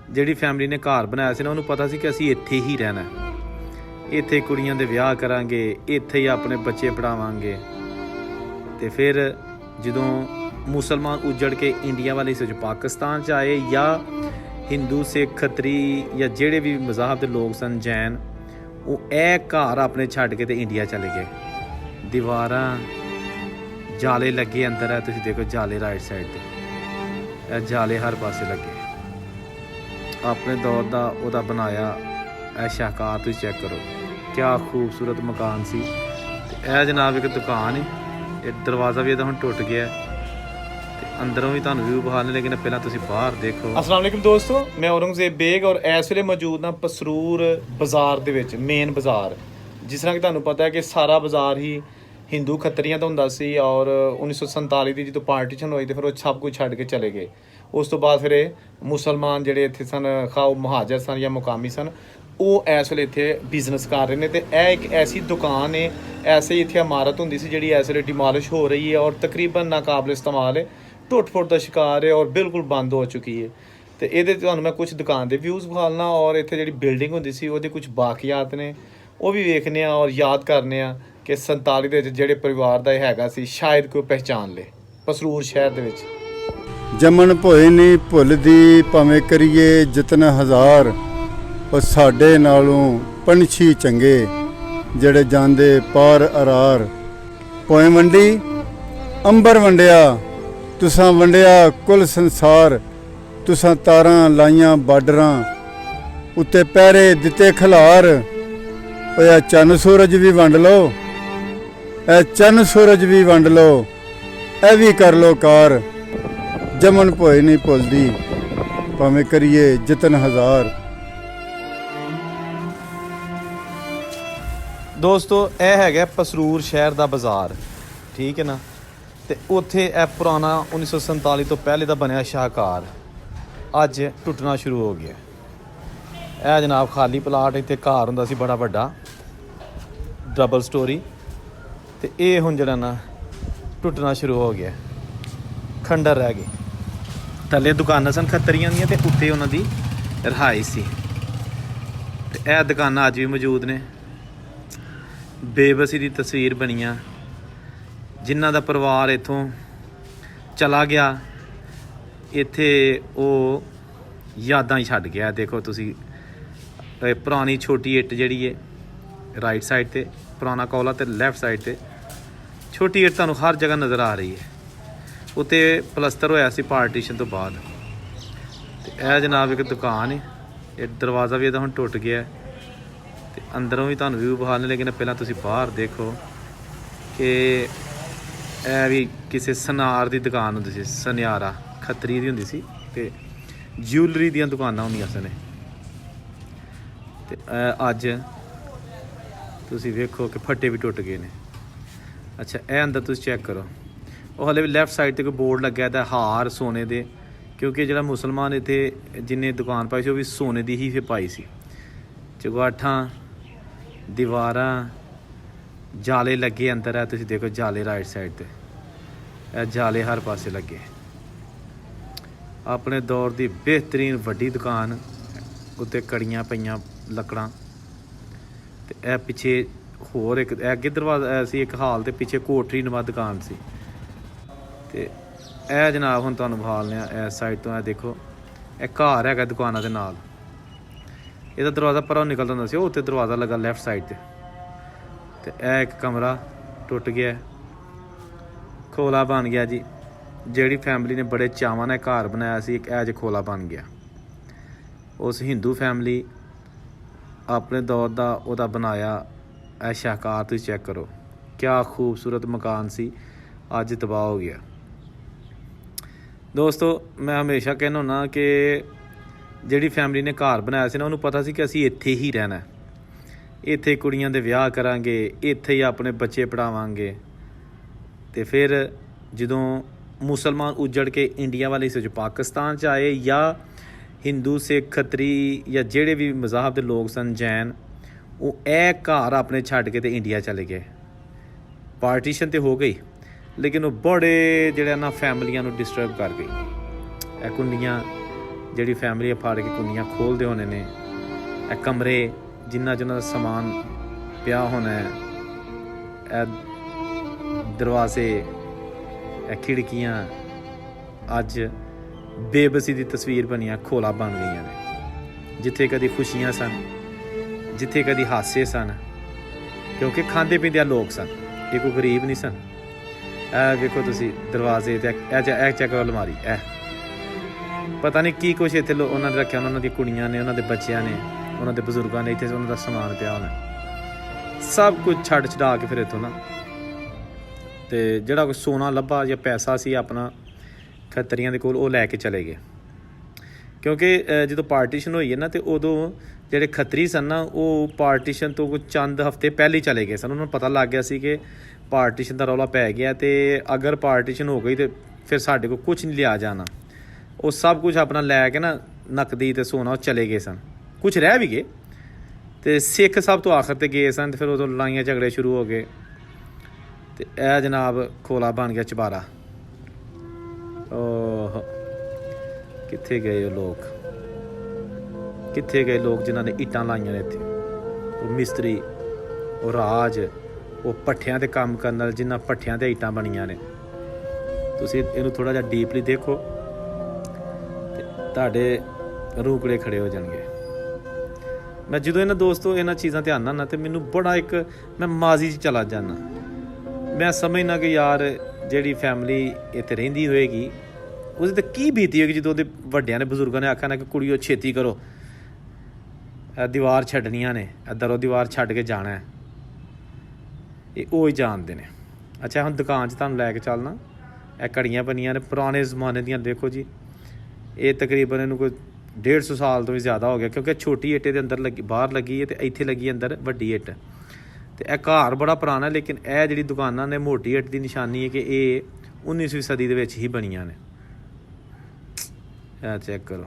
ਜਿਹੜੀ ਫੈਮਿਲੀ ਨੇ ਘਰ ਬਣਾਇਆ ਸੀ ਨਾ ਉਹਨੂੰ ਪਤਾ ਸੀ ਕਿ ਅਸੀਂ ਇੱਥੇ ਹੀ ਰਹਿਣਾ, ਇੱਥੇ ਕੁੜੀਆਂ ਦੇ ਵਿਆਹ ਕਰਾਂਗੇ, ਇੱਥੇ ਹੀ ਆਪਣੇ ਬੱਚੇ ਪੜ੍ਹਾਵਾਂਗੇ। ਤੇ ਫਿਰ ਜਦੋਂ ਮੁਸਲਮਾਨ ਉੱਜੜ ਕੇ ਇੰਡੀਆ ਵਾਲੇ ਹਿੱਸੇ 'ਚ ਪਾਕਿਸਤਾਨ 'ਚ ਆਏ, ਜਾਂ ਹਿੰਦੂ ਸਿੱਖ ਖੱਤਰੀ ਜਾਂ ਜਿਹੜੇ ਵੀ ਮਜ਼ਾਹਬ ਦੇ ਲੋਕ ਸਨ, ਜੈਨ, ਉਹ ਇਹ ਘਰ ਆਪਣੇ ਛੱਡ ਕੇ ਤੇ ਇੰਡੀਆ ਚਲੇ ਗਏ। ਦੀਵਾਰਾਂ ਜਾਲੇ ਲੱਗੇ ਅੰਦਰ ਹੈ, ਤੁਸੀਂ ਦੇਖੋ ਜਾਲੇ ਰਾਈਟ ਸਾਈਡ ਤੇ, ਇਹ ਜਾਲੇ ਹਰ ਪਾਸੇ ਲੱਗੇ। ਆਪਣੇ ਦੌਰ ਦਾ ਉਹਦਾ ਬਣਾਇਆ ਇਹ ਸ਼ਾਹਕਾਰ, ਤੁਸੀਂ ਚੈੱਕ ਕਰੋ ਕਿਆ ਖੂਬਸੂਰਤ ਮਕਾਨ ਸੀ। ਤੇ ਇਹ ਜਨਾਬ ਇੱਕ ਦੁਕਾਨ ਹੈ, ਇਹ ਦਰਵਾਜ਼ਾ ਵੀ ਇਹਦਾ ਹੁਣ ਟੁੱਟ ਗਿਆ ਤੇ ਅੰਦਰੋਂ ਵੀ ਤੁਹਾਨੂੰ ਵਿਊ ਵਿਖਾਣੇ, ਲੇਕਿਨ ਪਹਿਲਾਂ ਤੁਸੀਂ ਬਾਹਰ ਦੇਖੋ। अस्सलाम वालेकुम दोस्तों, मैं औरंगजेब बेग और इस ਵੇਲੇ ਮੌਜੂਦ ਹਾਂ ਪਸਰੂਰ ਬਾਜ਼ਾਰ ਦੇ ਵਿੱਚ, ਮੇਨ ਬਾਜ਼ਾਰ। ਜਿਸ ਤਰ੍ਹਾਂ ਕਿ ਤੁਹਾਨੂੰ ਪਤਾ ਹੈ ਕਿ ਸਾਰਾ ਬਾਜ਼ਾਰ ਹੀ ਹਿੰਦੂ ਖੱਤਰੀਆਂ ਦਾ ਹੁੰਦਾ ਸੀ, ਔਰ 1947 ਦੀ ਜਦੋਂ ਪਾਰਟੀਸ਼ਨ ਹੋਈ ਤੇ ਫਿਰ ਉਹ ਸਭ ਕੁਝ ਛੱਡ ਕੇ ਚਲੇ ਗਏ। ਉਸ ਤੋਂ ਬਾਅਦ ਫਿਰ ਇਹ ਮੁਸਲਮਾਨ ਜਿਹੜੇ ਇੱਥੇ ਸਨ, ਖਾਓ ਮੁਹਾਜਰ ਸਨ ਜਾਂ ਮੁਕਾਮੀ ਸਨ, ਉਹ ਇਸ ਵੇਲੇ ਇੱਥੇ ਬਿਜ਼ਨਸ ਕਰ ਰਹੇ ਨੇ। ਤੇ ਇਹ ਇੱਕ ਐਸੀ ਦੁਕਾਨ ਹੈ, ਐਸੀ ਇੱਥੇ ਇਮਾਰਤ ਹੁੰਦੀ ਸੀ ਜਿਹੜੀ ਇਸ ਵੇਲੇ ਡਿਮੋਲਿਸ਼ ਹੋ ਰਹੀ ਹੈ ਔਰ ਤਕਰੀਬਨ ਨਾਕਾਬਲੇ ਇਸਤੇਮਾਲ ਹੈ, ਟੁੱਟ ਫੁੱਟ ਦਾ ਸ਼ਿਕਾਰ ਹੈ ਔਰ ਬਿਲਕੁਲ ਬੰਦ ਹੋ ਚੁੱਕੀ ਹੈ। ਤੇ ਇਹਦੇ ਤੁਹਾਨੂੰ ਮੈਂ ਕੁਝ ਦੁਕਾਨ ਦੇ ਵਿਊਜ਼ ਵਿਖਾਲਣਾ, ਔਰ ਇੱਥੇ ਜਿਹੜੀ ਬਿਲਡਿੰਗ ਹੁੰਦੀ ਸੀ ਉਹਦੇ ਕੁਝ ਬਾਕੀਆਤ ਨੇ ਉਹ ਵੀ ਵੇਖਨੇ ਆ ਔਰ ਯਾਦ ਕਰਨੇ ਆ ਕਿ 47 ਦੇ ਵਿੱਚ ਜਿਹੜੇ ਪਰਿਵਾਰ ਦਾ ਇਹ ਹੈਗਾ ਸੀ, ਸ਼ਾਇਦ ਕੋਈ ਪਹਿਚਾਨ ਲੇ ਪਸਰੂਰ ਸ਼ਹਿਰ ਦੇ ਵਿੱਚ। ਜੰਮਣ ਭੋਏ ਨਹੀਂ ਭੁੱਲਦੀ, ਭਾਵੇਂ ਕਰੀਏ ਜਿਤਨ ਹਜ਼ਾਰ, ਉਹ ਸਾਡੇ ਨਾਲੋਂ ਪੰਛੀ ਚੰਗੇ ਜਿਹੜੇ ਜਾਂਦੇ ਪਾਰ ਅਰਾਰ। ਭੋਏ ਵੰਡੀ ਅੰਬਰ ਵੰਡਿਆ, ਤੁਸਾਂ ਵੰਡਿਆ ਕੁੱਲ ਸੰਸਾਰ, ਤੁਸਾਂ ਤਾਰਾਂ ਲਾਈਆਂ ਬਾਰਡਰਾਂ ਉੱਤੇ ਪਹਿਰੇ ਦਿੱਤੇ ਖਿਲਾਰ। ਉਹ ਚੰਨ ਸੂਰਜ ਵੀ ਵੰਡ ਲਓ, ਇਹ ਚੰਨ ਸੂਰਜ ਵੀ ਵੰਡ ਲਓ, ਇਹ ਵੀ ਕਰ ਲਓ ਕਾਰ। ਜੰਮਣ ਭੋਏ ਨਹੀਂ ਭੁੱਲਦੀ, ਭਾਵੇਂ ਕਰੀਏ ਜਿਤਨ ਹਜ਼ਾਰ। ਦੋਸਤੋ ਇਹ ਹੈਗਾ ਪਸਰੂਰ ਸ਼ਹਿਰ ਦਾ ਬਾਜ਼ਾਰ, ਠੀਕ ਹੈ ਨਾ। ਤੇ ਉੱਥੇ ਇਹ ਪੁਰਾਣਾ 1947 ਤੋਂ ਪਹਿਲੇ ਦਾ ਬਣਿਆ ਸ਼ਾਹਕਾਰ ਅੱਜ ਟੁੱਟਣਾ ਸ਼ੁਰੂ ਹੋ ਗਿਆ। ਇਹ ਜਨਾਬ ਖਾਲੀ ਪਲਾਟ, ਇੱਥੇ ਘਰ ਹੁੰਦਾ ਸੀ ਬੜਾ ਵੱਡਾ ਡਬਲ ਸਟੋਰੀ, ਤੇ ਇਹ ਹੁਣ ਜਿਹੜਾ ਨਾ ਟੁੱਟਣਾ ਸ਼ੁਰੂ ਹੋ ਗਿਆ, ਖੰਡਰ ਰਹਿ ਗਏ। ਥੱਲੇ ਦੁਕਾਨਾਂ ਸਨ ਖੱਤਰੀਆਂ ਦੀਆਂ ਤੇ ਉੱਤੇ ਉਹਨਾਂ ਦੀ ਰਿਹਾਇਸ਼ ਸੀ। ਤੇ ਇਹ ਦੁਕਾਨਾਂ ਅੱਜ ਵੀ ਮੌਜੂਦ ਨੇ। ਬੇਬਸੀ ਦੀ ਤਸਵੀਰ ਬਣੀਆਂ, ਜਿਨ੍ਹਾਂ ਦਾ ਪਰਿਵਾਰ ਇੱਥੋਂ ਚਲਾ ਗਿਆ, ਇੱਥੇ ਉਹ ਯਾਦਾਂ ਹੀ ਛੱਡ ਗਿਆ। ਦੇਖੋ ਤੁਸੀਂ ਪੁਰਾਣੀ ਛੋਟੀ ਇੱਟ ਜਿਹੜੀ ਹੈ ਰਾਈਟ ਸਾਈਡ ਤੇ, ਪੁਰਾਣਾ ਕੌਲਾ ਤੇ ਲੈਫਟ ਸਾਈਡ ਤੇ ਛੋਟੀ ਇੱਟ ਤੁਹਾਨੂੰ ਹਰ ਜਗ੍ਹਾ ਨਜ਼ਰ ਆ ਰਹੀ ਹੈ। ਉੱਤੇ ਪਲਸਤਰ ਹੋਇਆ ਸੀ ਪਾਰਟੀਸ਼ਨ ਤੋਂ ਬਾਅਦ। ਤੇ ਇਹ ਜਨਾਬ ਇੱਕ ਦੁਕਾਨ ਹੈ, ਇਹ ਦਰਵਾਜ਼ਾ ਵੀ ਇਹਦਾ ਹੁਣ ਟੁੱਟ ਗਿਆ ਤੇ ਅੰਦਰੋਂ ਵੀ ਤੁਹਾਨੂੰ ਵਿਊ ਵਿਖਾਣੇ, ਲੇਕਿਨ ਪਹਿਲਾਂ ਤੁਸੀਂ ਬਾਹਰ ਦੇਖੋ ਕਿ ਇਹ ਵੀ ਕਿਸੇ ਸੁਨਾਰ ਦੀ ਦੁਕਾਨ ਹੁੰਦੀ ਸੀ, ਸੁਨਿਆਰਾ ਖੱਤਰੀ ਦੀ ਹੁੰਦੀ ਸੀ, ਤੇ ਜਿਊਲਰੀ ਦੀਆਂ ਦੁਕਾਨਾਂ ਹੁੰਦੀਆਂ ਸਨ। ਤੇ ਅੱਜ ਤੁਸੀਂ ਵੇਖੋ ਕਿ ਫੱਟੇ ਵੀ ਟੁੱਟ ਗਏ ਨੇ। ਅੱਛਾ, ਇਹ ਅੰਦਰ ਤੁਸੀਂ ਚੈੱਕ ਕਰੋ, ਉਹ ਹਲੇ ਵੀ ਲੈਫਟ ਸਾਈਡ ਤੇ ਕੋਈ ਬੋਰਡ ਲੱਗਿਆ ਤਾਂ ਹਾਰ ਸੋਨੇ ਦੇ, ਕਿਉਂਕਿ ਜਿਹੜਾ ਮੁਸਲਮਾਨ ਇੱਥੇ ਜਿੰਨੇ ਦੁਕਾਨ ਪਾਈ ਸੀ ਉਹ ਵੀ ਸੋਨੇ ਦੀ ਹੀ ਫਿਰ ਪਾਈ ਸੀ। ਚੁਗਾਠਾਂ, ਦੀਵਾਰਾਂ, ਜਾਲੇ ਲੱਗੇ ਅੰਦਰ ਹੈ, ਤੁਸੀਂ ਦੇਖੋ ਜਾਲੇ ਰਾਈਟ ਸਾਈਡ ਤੇ, ਇਹ ਜਾਲੇ ਹਰ ਪਾਸੇ ਲੱਗੇ। ਆਪਣੇ ਦੌਰ ਦੀ ਬਿਹਤਰੀਨ ਵੱਡੀ ਦੁਕਾਨ, ਉੱਤੇ ਕੜੀਆਂ ਪਈਆਂ ਲੱਕੜਾਂ। ਤੇ ਇਹ ਪਿੱਛੇ ਹੋਰ ਇੱਕ ਅੱਗੇ ਦਰਵਾਜ਼ਾ ਸੀ, ਇੱਕ ਹਾਲ ਤੇ ਪਿੱਛੇ ਕੋਠਰੀ ਨਵਾਂ ਦੁਕਾਨ ਸੀ। ਤੇ ਇਹ ਜਨਾਬ ਹੁਣ ਤੁਹਾਨੂੰ ਵਿਖਾਲਦੇ ਆ ਇਸ ਸਾਈਡ ਤੋਂ। ਇਹ ਦੇਖੋ, ਇਹ ਘਰ ਹੈਗਾ ਦੁਕਾਨਾਂ ਦੇ ਨਾਲ, ਇਹਦਾ ਦਰਵਾਜ਼ਾ ਪਰੋਂ ਨਿਕਲਦਾ ਹੁੰਦਾ ਸੀ, ਉਹ ਉੱਤੇ ਦਰਵਾਜ਼ਾ ਲੱਗਾ ਲੈਫਟ ਸਾਈਡ ਤੇ। ਤੇ ਇਹ ਇੱਕ ਕਮਰਾ ਟੁੱਟ ਗਿਆ, ਖੋਲਾ ਬਣ ਗਿਆ ਜੀ। ਜਿਹੜੀ ਫੈਮਿਲੀ ਨੇ ਬੜੇ ਚਾਵਾਂ ਨਾਲ ਘਰ ਬਣਾਇਆ ਸੀ, ਇੱਕ ਐਜ ਖੋਲਾ ਬਣ ਗਿਆ। ਉਸ ਹਿੰਦੂ ਫੈਮਿਲੀ ਆਪਣੇ ਦੌਰ ਦਾ ਉਹਦਾ ਬਣਾਇਆ ਇਹ ਸ਼ਾਹਕਾਰ, ਤੁਸੀਂ ਚੈੱਕ ਕਰੋ ਕਿਆ ਖੂਬਸੂਰਤ ਮਕਾਨ ਸੀ, ਅੱਜ ਤਬਾਹ ਹੋ ਗਿਆ। ਦੋਸਤੋ ਮੈਂ ਹਮੇਸ਼ਾ ਕਹਿੰਦਾ ਹੁੰਦਾ ਕਿ ਜਿਹੜੀ ਫੈਮਿਲੀ ਨੇ ਘਰ ਬਣਾਇਆ ਸੀ ਨਾ ਉਹਨੂੰ ਪਤਾ ਸੀ ਕਿ ਅਸੀਂ ਇੱਥੇ ਹੀ ਰਹਿਣਾ, ਇੱਥੇ ਕੁੜੀਆਂ ਦੇ ਵਿਆਹ ਕਰਾਂਗੇ, ਇੱਥੇ ਹੀ ਆਪਣੇ ਬੱਚੇ ਪੜ੍ਹਾਵਾਂਗੇ। ਤੇ ਫਿਰ ਜਦੋਂ ਮੁਸਲਮਾਨ ਉੱਜੜ ਕੇ ਇੰਡੀਆ ਵਾਲੇ ਹਿੱਸੇ 'ਚ ਪਾਕਿਸਤਾਨ 'ਚ ਆਏ, ਜਾਂ ਹਿੰਦੂ ਸਿੱਖ ਖੱਤਰੀ ਜਾਂ ਜਿਹੜੇ ਵੀ ਮਜ਼ਾਹਬ ਦੇ ਲੋਕ ਸਨ, ਜੈਨ, ਉਹ ਇਹ ਘਰ ਆਪਣੇ ਛੱਡ ਕੇ ਤੇ ਇੰਡੀਆ ਚਲੇ ਗਏ। ਪਾਰਟੀਸ਼ਨ ਤੇ ਹੋ ਗਈ, ਲੇਕਿਨ ਉਹ ਬੜੇ ਜਿਹੜੇ ਨਾ ਫੈਮਲੀਆਂ ਨੂੰ ਡਿਸਟਰਬ ਕਰ ਗਈ। ਇਹ ਕੁੰਡੀਆਂ ਜਿਹੜੀ ਫੈਮਿਲੀ ਫਾੜ ਕੇ ਕੁੰਡੀਆਂ ਖੋਲ੍ਹਦੇ ਹੋਣੇ ਨੇ। ਇਹ ਕਮਰੇ ਜਿਨ੍ਹਾਂ 'ਚ ਉਹਨਾਂ ਦਾ ਸਮਾਨ ਪਿਆ ਹੋਣਾ ਹੈ, ਇਹ ਦਰਵਾਜ਼ੇ, ਇਹ ਖਿੜਕੀਆਂ ਅੱਜ ਬੇਬਸੀ ਦੀ ਤਸਵੀਰ ਬਣੀਆਂ ਖੋਲਾ ਬਣ ਗਈਆਂ ਨੇ। ਜਿੱਥੇ ਕਦੀ ਖੁਸ਼ੀਆਂ ਸਨ, ਜਿੱਥੇ ਕਦੀ ਹਾਸੇ ਸਨ, ਕਿਉਂਕਿ ਖਾਂਦੇ ਪੀਂਦੇ ਲੋਕ ਸਨ, ਇਹ ਕੋਈ ਗਰੀਬ ਨਹੀਂ ਸਨ। ਇਹ ਵੇਖੋ ਤੁਸੀਂ ਦਰਵਾਜ਼ੇ ਤੇ ਇਹ ਚੈੱਕ ਕਰੋ ਅਲਮਾਰੀ, ਇਹ ਪਤਾ ਨਹੀਂ ਕੀ ਕੁਛ ਇੱਥੇ ਉਹਨਾਂ ਨੇ ਰੱਖਿਆ, ਉਹਨਾਂ ਦੀਆਂ ਕੁੜੀਆਂ ਨੇ, ਉਹਨਾਂ ਦੇ ਬੱਚਿਆਂ ਨੇ, ਉਹਨਾਂ ਦੇ ਬਜ਼ੁਰਗਾਂ ਨੇ, ਇੱਥੇ ਉਹਨਾਂ ਦਾ ਸਮਾਨ ਪਿਆ ਹੋਣਾ। ਸਭ ਕੁਝ ਛੱਡ ਛਡਾ ਕੇ ਫਿਰ ਇੱਥੋਂ ਨਾ, ਤੇ ਜਿਹੜਾ ਕੋਈ ਸੋਨਾ ਲੱਭਾ ਜਾਂ ਪੈਸਾ ਸੀ ਆਪਣਾ ਖੱਤਰੀਆਂ ਦੇ ਕੋਲ, ਉਹ ਲੈ ਕੇ ਚਲੇ ਗਏ। ਕਿਉਂਕਿ ਜਦੋਂ ਪਾਰਟੀਸ਼ਨ ਹੋਈ ਹੈ ਨਾ, ਤੇ ਉਦੋਂ ਜਿਹੜੇ ਖੱਤਰੀ ਸਨ ਨਾ, ਉਹ ਪਾਰਟੀਸ਼ਨ ਤੋਂ ਕੁਝ ਚੰਦ ਹਫ਼ਤੇ ਪਹਿਲੇ ਚਲੇ ਗਏ ਸਨ। ਉਹਨਾਂ ਨੂੰ ਪਤਾ ਲੱਗ ਗਿਆ ਸੀ ਕਿ ਪਾਰਟੀਸ਼ਨ ਦਾ ਰੌਲਾ ਪੈ ਗਿਆ, ਤੇ ਅਗਰ ਪਾਰਟੀਸ਼ਨ ਹੋ ਗਈ ਤੇ ਫਿਰ ਸਾਡੇ ਕੋਲ ਕੁਝ ਨਹੀਂ ਲਿਆ ਜਾਣਾ। ਉਹ ਸਭ ਕੁਝ ਆਪਣਾ ਲੈ ਕੇ ਨਾ, ਨਕਦੀ ਤੇ ਸੋਨਾ, ਉਹ ਚਲੇ ਗਏ ਸਨ। ਕੁਝ ਰਹਿ ਵੀ ਗਏ, ਤੇ ਸਿੱਖ ਸਭ ਤੋਂ ਆਖਰ ਤੇ ਗਏ ਸਨ। ਤੇ ਫਿਰ ਉਦੋਂ ਲੜਾਈਆਂ ਝਗੜੇ ਸ਼ੁਰੂ ਹੋ ਗਏ, ਤੇ ਇਹ ਜਨਾਬ ਖੋਲਾ ਬਣ ਗਿਆ ਚੁਬਾਰਾ। ਓਹ ਕਿੱਥੇ ਗਏ ਉਹ ਲੋਕ, ਕਿੱਥੇ ਗਏ ਲੋਕ ਜਿਨ੍ਹਾਂ ਨੇ ਇੱਟਾਂ ਲਾਈਆਂ ਨੇ ਇੱਥੇ? ਉਹ ਮਿਸਤਰੀ, ਉਹ ਰਾਜ, ਉਹ ਭੱਠਿਆਂ 'ਤੇ ਕੰਮ ਕਰਨ ਵਾਲੇ ਜਿਨ੍ਹਾਂ ਭੱਠਿਆਂ 'ਤੇ ਇੱਟਾਂ ਬਣੀਆਂ ਨੇ। ਤੁਸੀਂ ਇਹਨੂੰ ਥੋੜ੍ਹਾ ਜਿਹਾ ਡੀਪਲੀ ਦੇਖੋ ਤੇ ਤੁਹਾਡੇ ਰੂਕੜੇ ਖੜੇ ਹੋ ਜਾਣਗੇ। ਮੈਂ ਜਦੋਂ ਇਹਨਾਂ ਇਹਨਾਂ ਚੀਜ਼ਾਂ ਤੇ ਆਉਂਦਾ ਨਾ, ਤੇ ਮੈਨੂੰ ਬੜਾ ਮੈਂ ਮਾਜ਼ੀ 'ਚ ਚਲਾ ਜਾਂਦਾ। ਮੈਂ ਸਮਝਦਾ ਕਿ ਯਾਰ ਜਿਹੜੀ ਫੈਮਿਲੀ ਇੱਥੇ ਰਹਿੰਦੀ ਹੋਏਗੀ, ਉਹਦੇ 'ਤੇ ਕੀ ਬੀਤੀ ਹੋਏਗੀ ਜਦੋਂ ਉਹਦੇ ਵੱਡਿਆਂ ਨੇ, ਬਜ਼ੁਰਗਾਂ ਨੇ ਆਖਿਆ ਨਾ ਕਿ ਕੁੜੀਓ ਛੇਤੀ ਕਰੋ, ਇਹ ਦੀਵਾਰ ਛੱਡਣੀਆਂ ਨੇ, ਇੱਧਰੋਂ ਦੀਵਾਰ ਛੱਡ ਕੇ ਜਾਣਾ ਹੈ। ਇਹ ਉਹ ਹੀ ਜਾਣਦੇ ਨੇ। ਅੱਛਾ, ਹੁਣ ਦੁਕਾਨ 'ਚ ਤੁਹਾਨੂੰ ਲੈ ਕੇ ਚੱਲਣਾ। ਇਹ ਘੜੀਆਂ ਬਣੀਆਂ ਨੇ ਪੁਰਾਣੇ ਜ਼ਮਾਨੇ ਦੀਆਂ, ਦੇਖੋ ਜੀ। ਇਹ ਤਕਰੀਬਨ ਇਹਨੂੰ ਕੋਈ 150 ਸਾਲ ਤੋਂ ਵੀ ਜ਼ਿਆਦਾ ਹੋ ਗਿਆ, ਕਿਉਂਕਿ ਛੋਟੀ ਇੱਟ ਦੇ ਅੰਦਰ ਲੱਗੀ, ਬਾਹਰ ਲੱਗੀ ਹੈ, ਤੇ ਇੱਥੇ ਲੱਗੀ ਅੰਦਰ ਵੱਡੀ ਇੱਟ। ਤੇ ਇਹ ਘਰ ਬੜਾ ਪੁਰਾਣਾ, ਲੇਕਿਨ ਇਹ ਜਿਹੜੀ ਦੁਕਾਨਾਂ ਨੇ ਮੋਟੀ ਇੱਟ ਦੀ ਨਿਸ਼ਾਨੀ ਹੈ ਕਿ ਇਹ 19ਵੀਂ ਸਦੀ ਦੇ ਵਿੱਚ ਹੀ ਬਣੀਆਂ ਨੇ। ਇਹ ਚੈੱਕ ਕਰੋ।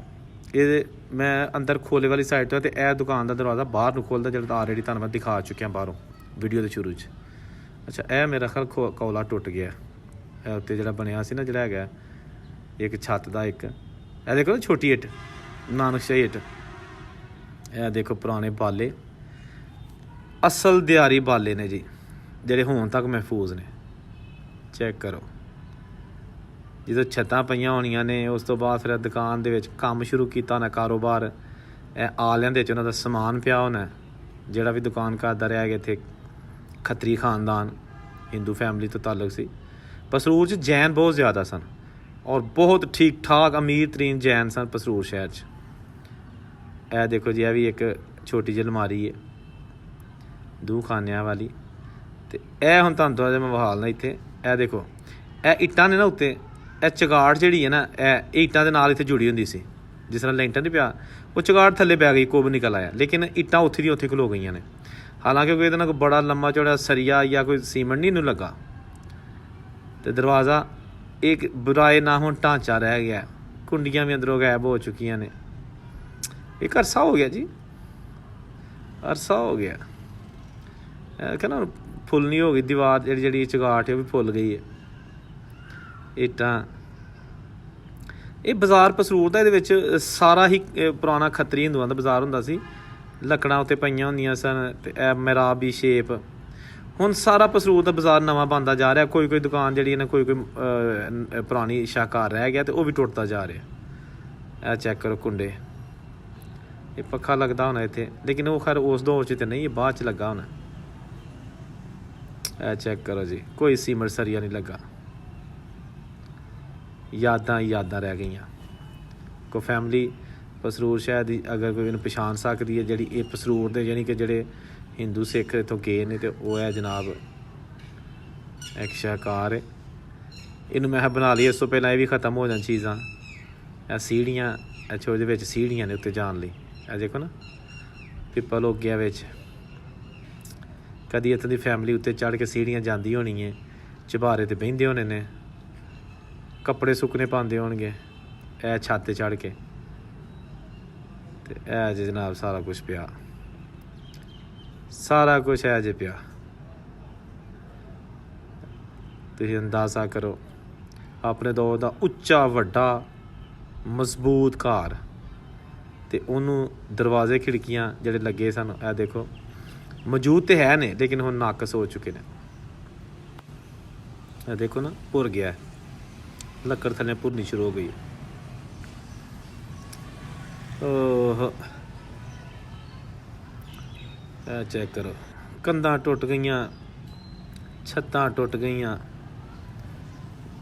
ਇਹ ਮੈਂ ਅੰਦਰ ਖੋਲੇ ਵਾਲੀ ਸਾਈਡ ਤੋਂ, ਤੇ ਇਹ ਦੁਕਾਨ ਦਾ ਦਰਵਾਜ਼ਾ ਬਾਹਰ ਨੂੰ ਖੋਲ੍ਹਦਾ, ਜਿਹੜਾ ਆਲਰੇਡੀ ਤੁਹਾਨੂੰ ਮੈਂ ਦਿਖਾ ਚੁੱਕਿਆ ਬਾਹਰੋਂ ਵੀਡੀਓ ਦੇ ਸ਼ੁਰੂ 'ਚ। ਅੱਛਾ, ਇਹ ਮੇਰਾ ਖਿਆਲ ਕੌਲਾ ਟੁੱਟ ਗਿਆ। ਇਹ ਉੱਤੇ ਜਿਹੜਾ ਬਣਿਆ ਸੀ ਨਾ, ਜਿਹੜਾ ਹੈਗਾ ਇੱਕ ਛੱਤ ਦਾ, ਇੱਕ ਇਹ ਦੇਖੋ ਨਾ ਛੋਟੀ ਇੱਟ, ਨਾਨਕਸ਼ਾਹੀ ਇੱਟ। ਇਹ ਦੇਖੋ ਪੁਰਾਣੇ ਬਾਲੇ, ਅਸਲ ਦਿਹਾਰੀ ਬਾਲੇ ਨੇ ਜੀ, ਜਿਹੜੇ ਹੁਣ ਤੱਕ ਮਹਿਫੂਜ਼ ਨੇ। ਚੈੱਕ ਕਰੋ। ਜਦੋਂ ਛੱਤਾਂ ਪਈਆਂ ਹੋਣੀਆਂ ਨੇ, ਉਸ ਤੋਂ ਬਾਅਦ ਫਿਰ ਦੁਕਾਨ ਦੇ ਵਿੱਚ ਕੰਮ ਸ਼ੁਰੂ ਕੀਤਾ ਹੋਣਾ, ਕਾਰੋਬਾਰ। ਇਹ ਆਲਿਆਂ ਦੇ ਵਿੱਚ ਉਹਨਾਂ ਦਾ ਸਮਾਨ ਪਿਆ ਹੋਣਾ, ਜਿਹੜਾ ਵੀ ਦੁਕਾਨ ਕਰਦਾ ਰਿਹਾ ਗਿਆ ਇੱਥੇ। ਖੱਤਰੀ ਖਾਨਦਾਨ, ਹਿੰਦੂ ਫੈਮਿਲੀ ਤੋਂ ਤਾਲੁਕ ਸੀ। ਪਸਰੂਰ 'ਚ ਜੈਨ ਬਹੁਤ ਜ਼ਿਆਦਾ ਸਨ, ਔਰ ਬਹੁਤ ਠੀਕ ਠਾਕ ਅਮੀਰ ਤਰੀਨ ਜੈਨ ਸਨ ਪਸਰੂਰ ਸ਼ਹਿਰ 'ਚ। ਇਹ ਦੇਖੋ ਜੀ, ਇਹ ਵੀ ਇੱਕ ਛੋਟੀ ਜਿਹੀ ਅਲਮਾਰੀ ਹੈ, ਦੋ ਖਾਨਿਆਂ ਵਾਲੀ। ਤੇ ਇਹ ਹੁਣ ਤੁਹਾਨੂੰ ਥੋੜ੍ਹਾ ਜਿਹਾ ਮੈਂ ਵਿਖਾ ਲਣਾ ਇੱਥੇ। ਇਹ ਦੇਖੋ, ਇਹ ਇੱਟਾਂ ਨੇ ਨਾ ਉੱਤੇ, ਇਹ ਚਗਾੜ ਜਿਹੜੀ ਹੈ ਨਾ, ਇਹ ਇੱਟਾਂ ਦੇ ਨਾਲ ਇੱਥੇ ਜੁੜੀ ਹੁੰਦੀ ਸੀ। ਜਿਸ ਤਰ੍ਹਾਂ ਲੈਂਟਰ ਨਹੀਂ ਪਿਆ, ਉਹ ਚਗਾੜ ਥੱਲੇ ਪੈ ਗਈ, ਕੁੱਬ ਨਿਕਲ ਆਇਆ, ਲੇਕਿਨ ਇੱਟਾਂ ਉੱਥੇ ਦੀਆਂ ਉੱਥੇ ਖਲੋ ਗਈਆਂ ਨੇ। ਹਾਲਾਂਕਿ ਕੋਈ ਇਹਦੇ ਨਾਲ ਕੋਈ ਬੜਾ ਲੰਮਾ ਚੌੜਾ ਸਰੀਆ ਜਾਂ ਕੋਈ ਸੀਮੈਂਟ ਨਹੀਂ ਇਹਨੂੰ ਲੱਗਾ। ਤੇ ਦਰਵਾਜ਼ਾ ਇੱਕ ਬੁਰਾਏ ਨਾ ਹੁਣ ਢਾਂਚਾ ਰਹਿ ਗਿਆ, ਕੁੰਡੀਆਂ ਵੀ ਅੰਦਰੋਂ ਗਾਇਬ ਹੋ ਚੁੱਕੀਆਂ ਨੇ। ਇੱਕ ਅਰਸਾ ਹੋ ਗਿਆ ਜੀ, ਅਰਸਾ ਹੋ ਗਿਆ। ਕਹਿੰਦਾ ਫੁੱਲ ਨਹੀਂ ਹੋ ਗਈ ਦੀਵਾਰ, ਜਿਹੜੀ ਚਗਾਟ ਹੈ ਉਹ ਵੀ ਫੁੱਲ ਗਈ ਹੈ। ਇੱਟਾਂ, ਇਹ ਬਾਜ਼ਾਰ ਪਸਰੂਰ ਦਾ, ਇਹਦੇ ਵਿੱਚ ਸਾਰਾ ਹੀ ਪੁਰਾਣਾ ਖੱਤਰੀ ਹਿੰਦੂਆਂ ਦਾ ਬਾਜ਼ਾਰ ਹੁੰਦਾ ਸੀ। ਲੱਕੜਾਂ ਉੱਤੇ ਪਈਆਂ ਹੁੰਦੀਆਂ ਸਨ, ਤੇ ਇਹ ਮਿਹਰਾਬੀ ਸ਼ੇਪ। ਹੁਣ ਸਾਰਾ ਪਸਰੂਰ ਦਾ ਬਾਜ਼ਾਰ ਨਵਾਂ ਬਣਦਾ ਜਾ ਰਿਹਾ। ਕੋਈ ਦੁਕਾਨ ਜਿਹੜੀ ਹੈ ਨਾ, ਕੋਈ ਪੁਰਾਣੀ ਸ਼ਾਹਕਾਰ ਰਹਿ ਗਿਆ, ਤੇ ਉਹ ਵੀ ਟੁੱਟਦਾ ਜਾ ਰਿਹਾ। ਇਹ ਚੈੱਕ ਕਰੋ ਕੁੰਡੇ, ਇਹ ਪੱਖਾ ਲੱਗਦਾ ਹੋਣਾ ਇੱਥੇ, ਲੇਕਿਨ ਉਹ ਖੈਰ ਉਸ ਦੌਰ 'ਚ ਤੇ ਨਹੀਂ, ਇਹ ਬਾਅਦ 'ਚ ਲੱਗਾ ਹੋਣਾ। ਇਹ ਚੈੱਕ ਕਰੋ ਜੀ, ਕੋਈ ਸੀਮੈਂਟ ਸਰੀਆ ਨਹੀਂ ਲੱਗਾ। ਯਾਦਾਂ ਰਹਿ ਗਈਆਂ। ਕੋਈ ਫੈਮਿਲੀ ਪਸਰੂਰ ਸ਼ਹਿਰ ਦੀ ਅਗਰ ਕੋਈ ਇਹਨੂੰ ਪਛਾਣ ਸਕਦੀ ਹੈ, ਜਿਹੜੀ ਇਹ ਪਸਰੂਰ ਦੇ ਯਾਨੀ ਕਿ ਜਿਹੜੇ ਹਿੰਦੂ ਸਿੱਖ ਇੱਥੋਂ ਗਏ ਨੇ, ਤੇ ਉਹ ਹੈ ਜਨਾਬ ਇੱਕ ਸ਼ਾਹਕਾਰ ਹੈ। ਇਹਨੂੰ ਮੈਂ ਬਣਾ ਲਈ, ਇਸ ਤੋਂ ਪਹਿਲਾਂ ਇਹ ਵੀ ਖ਼ਤਮ ਹੋ ਜਾਣ ਚੀਜ਼ਾਂ। ਇਹ ਸੀੜੀਆਂ, ਅੱਛਾ ਉਹਦੇ ਵਿੱਚ ਸੀੜੀਆਂ ਨੇ ਉੱਤੇ ਜਾਣ ਲਈ। ਇਹ ਦੇਖੋ ਨਾ, ਪਿੱਪਲ ਹੋ ਗਿਆ ਵਿੱਚ। ਕਦੀ ਇੱਥੋਂ ਦੀ ਫੈਮਿਲੀ ਉੱਤੇ ਚੜ੍ਹ ਕੇ ਸੀੜੀਆਂ ਜਾਂਦੀ ਹੋਣੀ ਹੈ, ਚੁਬਾਰੇ 'ਤੇ ਬਹਿੰਦੇ ਹੋਣੇ ਨੇ, ਕੱਪੜੇ ਸੁੱਕਣੇ ਪਾਉਂਦੇ ਹੋਣਗੇ ਇਹ ਛੱਤ 'ਤੇ ਚੜ੍ਹ ਕੇ। ਤੇ ਇਹ ਜੇ ਜਨਾਬ ਸਾਰਾ ਕੁਛ ਪਿਆ, ਸਾਰਾ ਕੁਛ ਹੈ ਜੇ ਪਿਆ। ਤੁਸੀਂ ਅੰਦਾਜ਼ਾ ਕਰੋ, ਆਪਣੇ ਦੌਰ ਦਾ ਉੱਚਾ ਵੱਡਾ ਮਜ਼ਬੂਤ ਘਰ, ਤੇ ਉਹਨੂੰ ਦਰਵਾਜ਼ੇ ਖਿੜਕੀਆਂ ਜਿਹੜੇ ਲੱਗੇ ਸਨ ਇਹ ਦੇਖੋ ਮੌਜੂਦ ਤੇ ਹੈ ਨੇ ਲੇਕਿਨ ਹੁਣ ਨਾਕਸ ਹੋ ਚੁੱਕੇ ਨੇ। ਇਹ ਦੇਖੋ ਨਾ ਭੁਰ ਗਿਆ, ਲੱਕੜ ਥੱਲੇ ਭੁਰਨੀ ਸ਼ੁਰੂ ਹੋ ਗਈ। ਓਹ ਇਹ ਚੈੱਕ ਕਰੋ, ਕੰਧਾਂ ਟੁੱਟ ਗਈਆਂ, ਛੱਤਾਂ ਟੁੱਟ ਗਈਆਂ,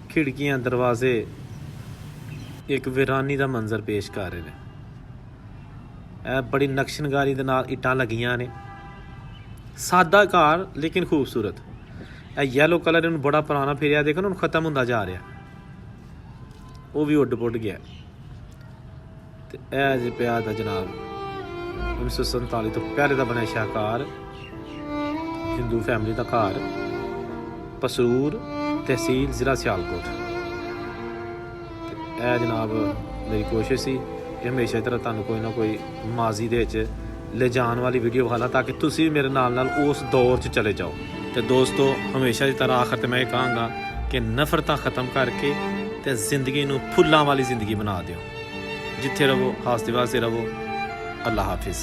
ਖਿੜਕੀਆਂ ਦਰਵਾਜ਼ੇ ਇੱਕ ਵੀਰਾਨੀ ਦਾ ਮੰਜ਼ਰ ਪੇਸ਼ ਕਰ ਰਹੇ ਨੇ। ਇਹ ਬੜੀ ਨਕਸ਼ਨਕਾਰੀ ਦੇ ਨਾਲ ਇੱਟਾਂ ਲੱਗੀਆਂ ਨੇ, ਸਾਦਾ ਘਰ ਲੇਕਿਨ ਖੂਬਸੂਰਤ। ਇਹ ਯੈਲੋ ਕਲਰ ਇਹਨੂੰ ਬੜਾ ਪੁਰਾਣਾ ਫਿਰਿਆ, ਦੇਖੋ ਨਾ ਹੁਣ ਖਤਮ ਹੁੰਦਾ ਜਾ ਰਿਹਾ, ਉਹ ਵੀ ਉੱਡ ਪੁੱਡ ਗਿਆ। ਤੇ ਇਹ ਜੇ ਪਿਆ ਦਾ ਜਨਾਬ 1947 ਤੋਂ ਪਹਿਲੇ ਦਾ ਬਣਿਆ ਸ਼ਾਹਕਾਰ ਹਿੰਦੂ ਫੈਮਿਲੀ ਦਾ ਘਰ, ਪਸਰੂਰ, ਤਹਿਸੀਲ, ਜ਼ਿਲ੍ਹਾ ਸਿਆਲਕੋਟ। ਤੇ ਇਹ ਜਨਾਬ ਮੇਰੀ ਕੋਸ਼ਿਸ਼ ਸੀ ਕਿ ਹਮੇਸ਼ਾ ਤਰ੍ਹਾਂ ਤੁਹਾਨੂੰ ਕੋਈ ਨਾ ਕੋਈ ਮਾਜ਼ੀ ਦੇ ਵਿੱਚ ਲਿਜਾਣ ਵਾਲੀ ਵੀਡੀਓ ਵਿਖਾਲਾ ਤਾਂ ਕਿ ਤੁਸੀਂ ਵੀ ਮੇਰੇ ਨਾਲ ਨਾਲ ਉਸ ਦੌਰ 'ਚ ਚਲੇ ਜਾਓ। ਤੇ ਦੋਸਤੋ ਹਮੇਸ਼ਾ ਦੀ ਤਰ੍ਹਾਂ ਆਖਰ ਤੇ ਮੈਂ ਇਹ ਕਹਾਂਗਾ ਕਿ ਨਫ਼ਰਤਾਂ ਖ਼ਤਮ ਕਰਕੇ ਤੇ ਜ਼ਿੰਦਗੀ ਨੂੰ ਫੁੱਲਾਂ ਵਾਲੀ ਜ਼ਿੰਦਗੀ ਬਣਾ ਦਿਓ। ਜਿੱਥੇ ਰਹੋ ਹੱਸਦੇ ਵਸਦੇ ਰਹੋ। ਅੱਲਾ ਹਾਫਿਜ਼।